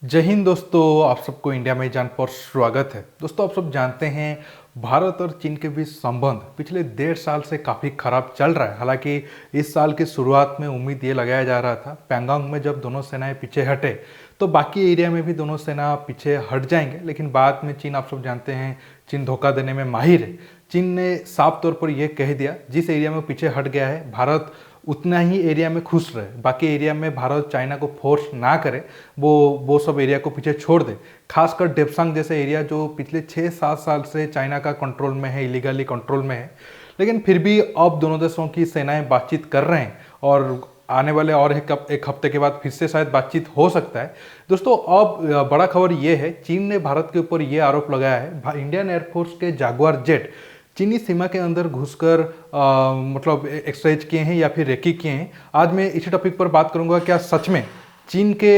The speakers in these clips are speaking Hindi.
जय हिंद दोस्तों, आप सबको इंडिया में जान पर स्वागत है। दोस्तों, आप सब जानते हैं भारत और चीन के बीच संबंध पिछले 1.5 साल से काफ़ी खराब चल रहा है। हालांकि इस साल की शुरुआत में उम्मीद ये लगाया जा रहा था पैंगोंग में जब दोनों सेनाएं पीछे हटे तो बाकी एरिया में भी दोनों सेना पीछे हट जाएंगे, लेकिन बाद में चीन, आप सब जानते हैं, चीन धोखा देने में माहिर है। चीन ने साफ तौर पर यह कह दिया जिस एरिया में वो पीछे हट गया है भारत उतना ही एरिया में खुश रहे, बाकी एरिया में भारत चाइना को फोर्स ना करे, वो सब एरिया को पीछे छोड़ दे। खासकर डेप्सांग जैसे एरिया जो पिछले 6-7 साल से चाइना का कंट्रोल में है, इलीगली कंट्रोल में है, लेकिन फिर भी अब दोनों देशों की सेनाएं बातचीत कर रहे हैं और आने वाले और एक हफ्ते के बाद फिर से शायद बातचीत हो सकता है। दोस्तों, अब बड़ा खबर ये है, चीन ने भारत के ऊपर ये आरोप लगाया है इंडियन एयरफोर्स के जागुआर जेट चीनी सीमा के अंदर घुसकर मतलब एक्सरसाइज किए हैं या फिर रेकी किए हैं। आज मैं इसी टॉपिक पर बात करूंगा, क्या सच में चीन के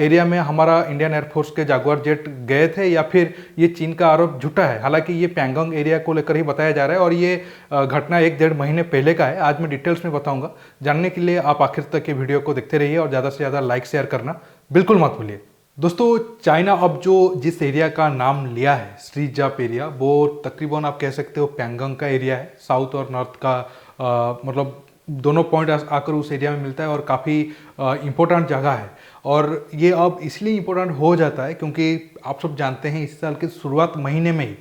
एरिया में हमारा इंडियन एयरफोर्स के जागुआर जेट गए थे या फिर ये चीन का आरोप झूठा है। हालांकि ये पैंगोंग एरिया को लेकर ही बताया जा रहा है और ये घटना 1-1.5 महीने पहले का है। आज मैं डिटेल्स में बताऊंगा। जानने के लिए आप आखिर तक के वीडियो को देखते रहिए और ज़्यादा से ज़्यादा लाइक शेयर करना बिल्कुल मत भूलिए। दोस्तों, चाइना अब जो जिस एरिया का नाम लिया है श्रीजाप एरिया, वो तकरीबन आप कह सकते हो पैंगोंग का एरिया है। साउथ और नॉर्थ का मतलब दोनों पॉइंट आकर उस एरिया में मिलता है और काफ़ी इम्पोर्टेंट जगह है। और ये अब इसलिए इम्पोर्टेंट हो जाता है क्योंकि आप सब जानते हैं इस साल के शुरुआत महीने में ही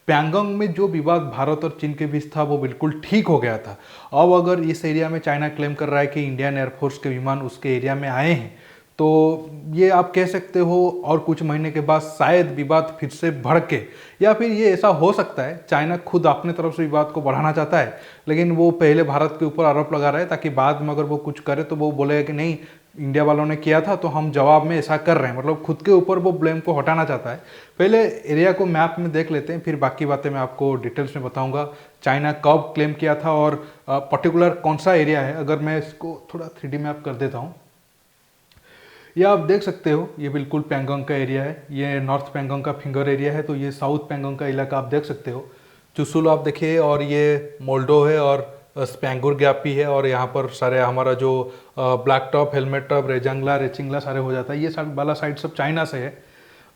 पैंगोंग में जो विवाद भारत और चीन के बीच था वो बिल्कुल ठीक हो गया था। अब अगर इस एरिया में चाइना क्लेम कर रहा है कि इंडियन एयरफोर्स के विमान उसके एरिया में आए हैं, तो ये आप कह सकते हो और कुछ महीने के बाद शायद विवाद फिर से भड़के, या फिर ये ऐसा हो सकता है चाइना खुद अपने तरफ से विवाद को बढ़ाना चाहता है, लेकिन वो पहले भारत के ऊपर आरोप लगा रहा है ताकि बाद में अगर वो कुछ करे तो वो बोलेगा कि नहीं, इंडिया वालों ने किया था तो हम जवाब में ऐसा कर रहे हैं। मतलब खुद के ऊपर वो ब्लेम को हटाना चाहता है। पहले एरिया को मैप में देख लेते हैं, फिर बाकी बातें मैं आपको डिटेल्स में बताऊंगा। चाइना कब क्लेम किया था और पर्टिकुलर कौन सा एरिया है। अगर मैं इसको थोड़ा 3D मैप कर देता हूँ, ये आप देख सकते हो, ये बिल्कुल पैंगोंग का एरिया है। ये नॉर्थ पैंगोंग का फिंगर एरिया है, तो ये साउथ पैंगोंग का इलाका आप देख सकते हो। चुसुल आप देखिए, और ये मोल्डो है और स्पैंगुर ग्यापी है, और यहाँ पर सारे हमारा जो black top, helmet top, रेजंगला, Rechinla सारे हो जाता है। ये साइड वाला साइड सब चाइना से है।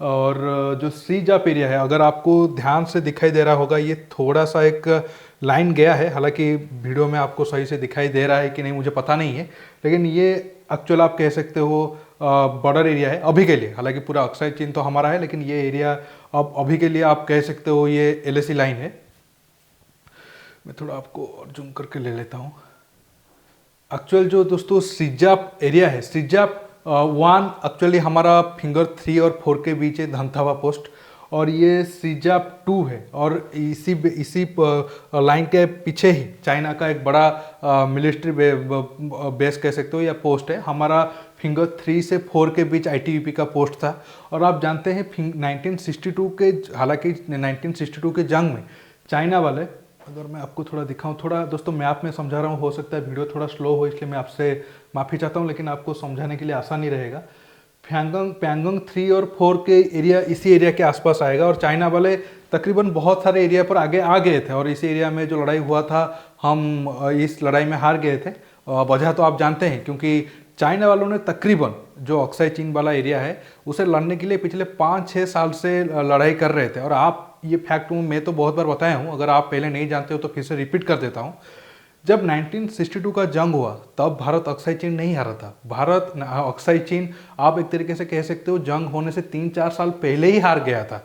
और जो श्रीजाप एरिया है, अगर आपको ध्यान से दिखाई दे रहा होगा, ये थोड़ा सा एक लाइन गया है। हालांकि वीडियो में आपको सही से दिखाई दे रहा है कि नहीं मुझे पता नहीं है, लेकिन ये एक्चुअल आप कह सकते हो बॉर्डर एरिया है अभी के लिए। हालांकि पूरा अक्साई चीन तो हमारा है, लेकिन ये एरिया अब अभी के लिए आप कह सकते हो ये LAC लाइन है। मैं थोड़ा आपको और जूम करके ले लेता हूँ। एक्चुअल जो दोस्तों श्रीजाप एरिया है, श्रीजाप 1 एक्चुअली हमारा फिंगर 3 और 4 के बीच है, धनथावा पोस्ट, और ये श्रीजाप 2 है। और इसी लाइन के पीछे ही चाइना का एक बड़ा मिलिट्री बेस कह सकते हो या पोस्ट है। हमारा फिंगर 3 से 4 के बीच ITBP का पोस्ट था। और आप जानते हैं 1962 के, हालांकि 1962 के जंग में चाइना वाले, अगर मैं आपको थोड़ा दिखाऊं, थोड़ा दोस्तों मैप में समझा रहा हूँ, हो सकता है वीडियो थोड़ा स्लो हो, इसलिए मैं आपसे माफ़ी चाहता हूँ, लेकिन आपको समझाने के लिए आसानी रहेगा। पैंगोंग 3 और 4 के एरिया इसी एरिया के आसपास आएगा, और चाइना वाले तकरीबन बहुत सारे एरिया पर आगे आ गए थे। और इसी एरिया में जो लड़ाई हुआ था, हम इस लड़ाई में हार गए थे। वजह तो आप जानते हैं, क्योंकि चाइना वालों ने तकरीबन जो अक्साई चीन वाला एरिया है उसे लड़ने के लिए पिछले 5-6 साल से लड़ाई कर रहे थे। और आप ये फैक्ट मैं तो बहुत बार बताया हूँ, अगर आप पहले नहीं जानते हो तो फिर से रिपीट कर देता हूँ। जब 1962 का जंग हुआ तब भारत अक्साई चीन नहीं हारा था। भारत अक्साई चीन आप एक तरीके से कह सकते हो जंग होने से 3-4 साल पहले ही हार गया था।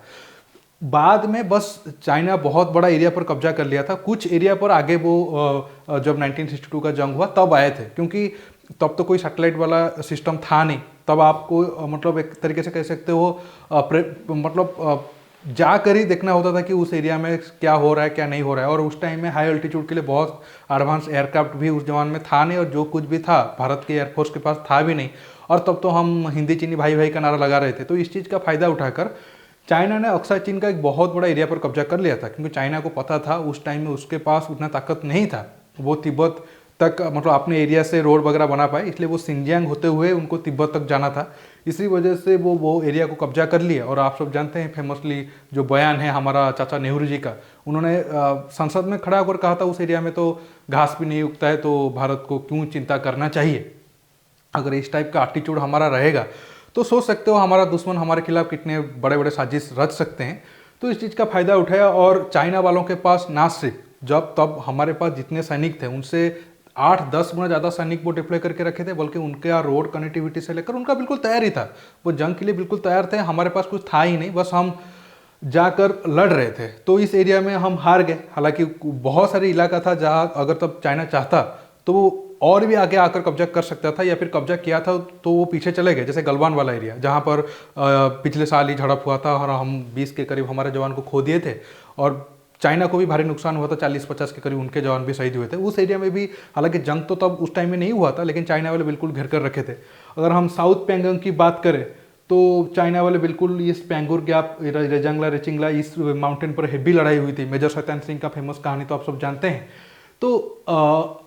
बाद में बस चाइना बहुत बड़ा एरिया पर कब्जा कर लिया था। कुछ एरिया पर आगे वो जब 1962 का जंग हुआ तब आए थे, क्योंकि तब तो कोई सैटेलाइट वाला सिस्टम था नहीं। तब आपको मतलब एक तरीके से कह सकते हो मतलब जाकर ही देखना होता था कि उस एरिया में क्या हो रहा है क्या नहीं हो रहा है। और उस टाइम में हाई अल्टीट्यूड के लिए बहुत एडवांस एयरक्राफ्ट भी उस जमाने में था नहीं, और जो कुछ भी था भारत के एयरफोर्स के पास था भी नहीं। और तब तो हम हिंदी चीनी भाई भाई का नारा लगा रहे थे। तो इस चीज़ का फायदा उठाकर चाइना ने अक्साई चीन का एक बहुत बड़ा एरिया पर कब्जा कर लिया था, क्योंकि चाइना को पता था उस टाइम में उसके पास उतना ताकत नहीं था वो तिब्बत तक मतलब अपने एरिया से रोड वगैरह बना पाए, इसलिए वो सिंजियांग होते हुए उनको तिब्बत तक जाना था। इसी वजह से वो एरिया को कब्जा कर लिया। और आप सब जानते हैं फेमसली जो बयान है हमारा चाचा नेहरू जी का, उन्होंने संसद में खड़ा होकर कहा था उस एरिया में तो घास भी नहीं उगता है, तो भारत को क्यों चिंता करना चाहिए। अगर इस टाइप का एटीट्यूड हमारा रहेगा तो सोच सकते हो हमारा दुश्मन हमारे खिलाफ कितने बड़े बड़े साजिश रच सकते हैं। तो इस चीज़ का फायदा उठाया और चाइना वालों के पास ना सिर्फ जब तब हमारे पास जितने सैनिक थे उनसे 8-10 गुना ज़्यादा सैनिक वो डिप्लॉय करके रखे थे, बल्कि उनके यहाँ रोड कनेक्टिविटी से लेकर उनका बिल्कुल तैयार ही था। वो जंग के लिए बिल्कुल तैयार थे, हमारे पास कुछ था ही नहीं, बस हम जाकर लड़ रहे थे। तो इस एरिया में हम हार गए। हालांकि बहुत सारे इलाका था जहाँ अगर तब चाइना चाहता तो वो और भी आगे आकर कब्जा कर सकता था, या फिर कब्जा किया था तो वो पीछे चले गए। जैसे गलवान वाला एरिया जहाँ पर पिछले साल ही झड़प हुआ था और हम 20 के करीब हमारे जवान को खो दिए थे, और चाइना को भी भारी नुकसान हुआ था, 40-50 के करीब उनके जवान भी शहीद हुए थे उस एरिया में भी। हालांकि जंग तो तब उस टाइम में नहीं हुआ था, लेकिन चाइना वाले बिल्कुल घेर कर रखे थे। अगर हम साउथ पेंगोंग की बात करें तो चाइना वाले बिल्कुल इस पेंगोर गैप, रेजांगला, रेचिंगला, इस माउंटेन पर हेवी लड़ाई हुई थी। मेजर सत्यान सिंह का फेमस कहानी तो आप सब जानते हैं। तो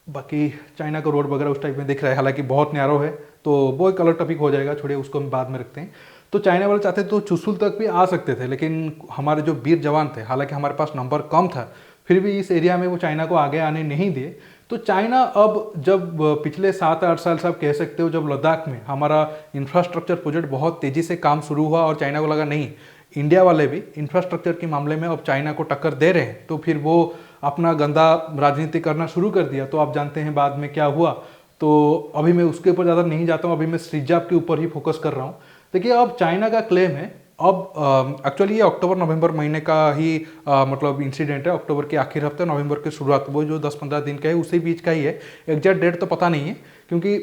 बाकी चाइना का रोड वगैरह उस टाइप में दिख रहा है, हालांकि बहुत नैरो है, तो वो एक अलग टॉपिक हो जाएगा, छोड़िए उसको हम बाद में रखते हैं। तो चाइना वाले चाहते तो चुशुल तक भी आ सकते थे, लेकिन हमारे जो वीर जवान थे, हालांकि हमारे पास नंबर कम था, फिर भी इस एरिया में वो चाइना को आगे आने नहीं दिए। तो चाइना अब जब पिछले 7-8 साल से आप कह सकते हो, जब लद्दाख में हमारा इंफ्रास्ट्रक्चर प्रोजेक्ट बहुत तेज़ी से काम शुरू हुआ और चाइना को लगा नहीं, इंडिया वाले भी इंफ्रास्ट्रक्चर के मामले में अब चाइना को टक्कर दे रहे हैं, तो फिर वो अपना गंदा राजनीति करना शुरू कर दिया। तो आप जानते हैं बाद में क्या हुआ। तो अभी मैं उसके ऊपर ज़्यादा नहीं जाता हूँ, अभी मैं श्रीजाप के ऊपर ही फोकस कर रहा हूँ। देखिए, अब चाइना का क्लेम है, अब एक्चुअली ये अक्टूबर-नवंबर महीने का ही मतलब इंसिडेंट है। अक्टूबर के आखिर हफ्ते, नवंबर की शुरुआत, वो जो 10-15 दिन का है उसी बीच का ही है। एग्जैक्ट डेट तो पता नहीं है, क्योंकि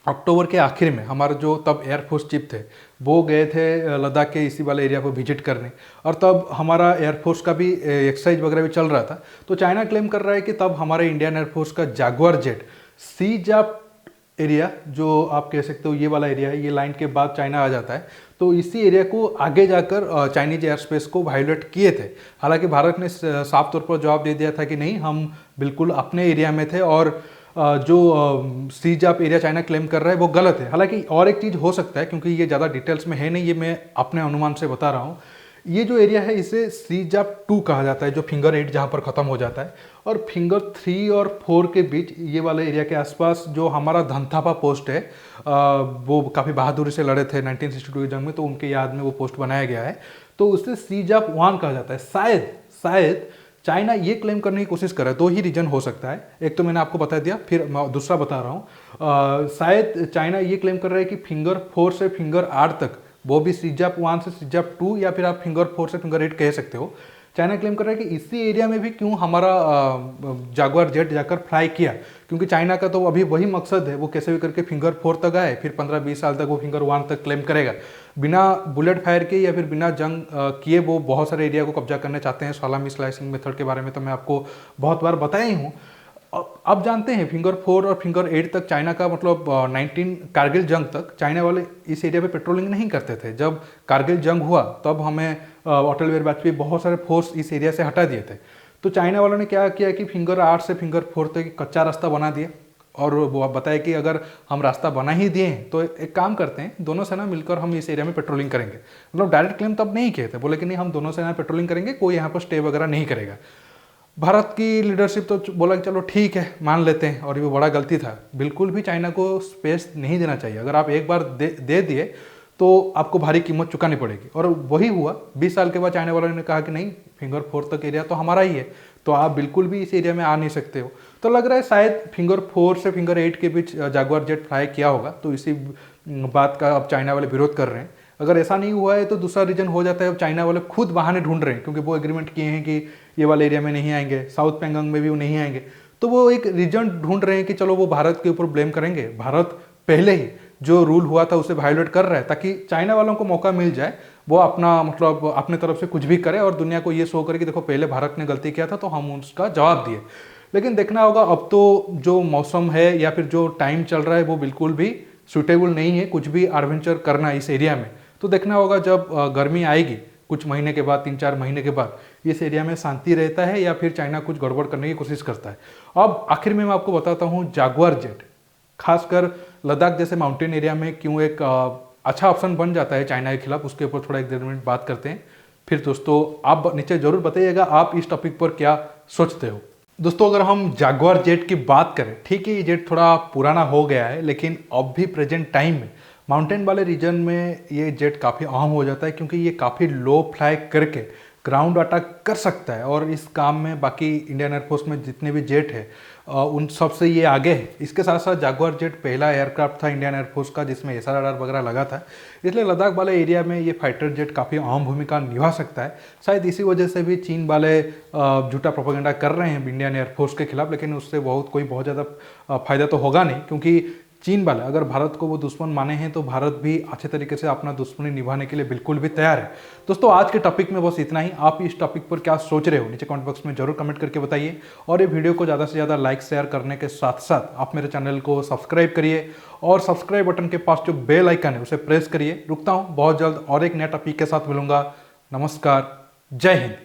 अक्टूबर के आखिर में हमारे जो तब एयरफोर्स चीफ थे वो गए थे लद्दाख के इसी वाले एरिया को विजिट करने, और तब हमारा एयरफोर्स का भी एक्सरसाइज वगैरह भी चल रहा था। तो चाइना क्लेम कर रहा है कि तब हमारे इंडियन एयरफोर्स का जागुआर जेट सीजाप एरिया, जो आप कह सकते हो ये वाला एरिया है, ये लाइन के बाद चाइना आ जाता है, तो इसी एरिया को आगे जाकर चाइनीज एयर स्पेस को वायोलेट किए थे। हालांकि भारत ने साफ तौर पर जवाब दे दिया था कि नहीं, हम बिल्कुल अपने एरिया में थे, और जो सीजाप एरिया चाइना क्लेम कर रहा है वो गलत है। हालांकि और एक चीज़ हो सकता है, क्योंकि ये ज़्यादा डिटेल्स में है नहीं, ये मैं अपने अनुमान से बता रहा हूँ। ये जो एरिया है इसे सीजाप 2 कहा जाता है, जो फिंगर 8 जहाँ पर ख़त्म हो जाता है, और फिंगर 3 और 4 के बीच ये वाले एरिया के आसपास जो हमारा धनथापा पोस्ट है, वो काफ़ी बहादुरी से लड़े थे 1962 की जंग में, तो उनके याद में वो पोस्ट बनाया गया है। तो उसे सीजाप 1 कहा जाता है। शायद चाइना ये क्लेम करने की कोशिश कर रहा है। 2 ही रीजन हो सकता है, एक तो मैंने आपको बता दिया, फिर मैं दूसरा बता रहा हूँ। शायद चाइना ये क्लेम कर रहा है कि फिंगर 4 से फिंगर 8 तक, वो भी सीजाप 1 से सीजाप 2, या फिर आप फिंगर 4 से फिंगर 8 कह सकते हो। चाइना क्लेम कर रहा है कि इसी एरिया में भी क्यों हमारा जागुआर जेट जाकर फ्लाई किया, क्योंकि चाइना का तो अभी वही मकसद है, वो कैसे भी करके फिंगर 4 तक आए, फिर 15-20 साल तक वो फिंगर 1 तक क्लेम करेगा। बिना बुलेट फायर के या फिर बिना जंग किए वो बहुत सारे एरिया को कब्जा करना चाहते हैं। सलामी स्लाइसिंग मेथड के बारे में तो मैं आपको बहुत बार बताया ही हूँ। अब जानते हैं फिंगर 4 और फिंगर 8 तक चाइना का मतलब 19 कारगिल जंग तक चाइना वाले इस एरिया पे पेट्रोलिंग नहीं करते थे। जब कारगिल जंग हुआ तब हमें अटल बिहारी वाजपेयी बहुत सारे फोर्स इस एरिया से हटा दिए थे। तो चाइना वालों ने क्या किया कि फिंगर 8 से फिंगर 4 तक कच्चा रास्ता बना दिया, और वो बताया कि अगर हम रास्ता बना ही दिए तो एक काम करते हैं, दोनों सेना मिलकर हम इस एरिया में पेट्रोलिंग करेंगे। मतलब डायरेक्ट क्लेम तब नहीं किए थे, बोले कि नहीं हम दोनों सेना पेट्रोलिंग करेंगे, कोई यहाँ पर स्टे वगैरह नहीं करेगा। भारत की लीडरशिप तो बोला कि चलो ठीक है, मान लेते हैं, और ये बड़ा गलती था। बिल्कुल भी चाइना को स्पेस नहीं देना चाहिए। अगर आप एक बार दे दिए तो आपको भारी कीमत चुकानी पड़ेगी, और वही हुआ। 20 साल के बाद चाइना वालों ने कहा कि नहीं, फिंगर 4 तक एरिया तो हमारा ही है, तो आप बिल्कुल भी इस एरिया में आ नहीं सकते हो। तो लग रहा है शायद फिंगर 4 से फिंगर 8 के बीच जागुआर जेट फ्लाई किया होगा, तो इसी बात का अब चाइना वाले विरोध कर रहे हैं। अगर ऐसा नहीं हुआ है तो दूसरा रीजन हो जाता है, अब चाइना वाले खुद बहाने ढूंढ रहे हैं, क्योंकि वो एग्रीमेंट किए हैं कि ये वाले एरिया में नहीं आएंगे, साउथ पेंगोंग में भी वो नहीं आएंगे, तो वो एक रीजन ढूंढ रहे हैं कि चलो वो भारत के ऊपर ब्लेम करेंगे। भारत पहले ही जो रूल हुआ था उसे वायोलेट कर रहा है, ताकि चाइना वालों को मौका मिल जाए, वो अपना मतलब अपने तरफ से कुछ भी करे और दुनिया को ये शो करे कि देखो पहले भारत ने गलती किया था तो हम उसका जवाब दिए। लेकिन देखना होगा, अब तो जो मौसम है या फिर जो टाइम चल रहा है वो बिल्कुल भी सूटेबल नहीं है कुछ भी एडवेंचर करना इस एरिया में। तो देखना होगा जब गर्मी आएगी कुछ महीने के बाद, 3-4 महीने के बाद, इस एरिया में शांति रहता है या फिर चाइना कुछ गड़बड़ करने की कोशिश करता है। अब आखिर में मैं आपको बताता हूँ जागुआर जेट खासकर लद्दाख जैसे माउंटेन एरिया में क्यों एक अच्छा ऑप्शन बन जाता है चाइना के खिलाफ, उसके ऊपर थोड़ा 1-1.5 मिनट बात करते हैं। फिर दोस्तों आप नीचे जरूर बताइएगा आप इस टॉपिक पर क्या सोचते हो। दोस्तों अगर हम जागुआर जेट की बात करें, ठीक है ये जेट थोड़ा पुराना हो गया है, लेकिन अब भी प्रेजेंट टाइम में माउंटेन वाले रीजन में ये जेट काफ़ी अहम हो जाता है क्योंकि ये काफ़ी लो फ्लाई करके ग्राउंड अटैक कर सकता है और इस काम में बाकी इंडियन एयरफोर्स में जितने भी जेट है उन सब से ये आगे है। इसके साथ साथ जागुआर जेट पहला एयरक्राफ्ट था इंडियन एयरफोर्स का जिसमें एसआरआर वगैरह लगा था, इसलिए लद्दाख वाले एरिया में ये फाइटर जेट काफ़ी अहम भूमिका निभा सकता है। शायद इसी वजह से भी चीन वाले झूठा प्रोपेगेंडा कर रहे हैं इंडियन एयरफोर्स के खिलाफ, लेकिन उससे बहुत ज़्यादा फायदा तो होगा नहीं क्योंकि चीन वाले अगर भारत को वो दुश्मन माने हैं तो भारत भी अच्छे तरीके से अपना दुश्मनी निभाने के लिए बिल्कुल भी तैयार है। दोस्तों आज के टॉपिक में बस इतना ही। आप इस टॉपिक पर क्या सोच रहे हो नीचे कमेंट बॉक्स में जरूर कमेंट करके बताइए और ये वीडियो को ज़्यादा से ज़्यादा लाइक शेयर करने के साथ साथ आप मेरे चैनल को सब्सक्राइब करिए और सब्सक्राइब बटन के पास जो बेल आइकन है उसे प्रेस करिए। रुकता हूँ, बहुत जल्द और एक नया टॉपिक के साथ मिलूंगा। नमस्कार, जय हिंद।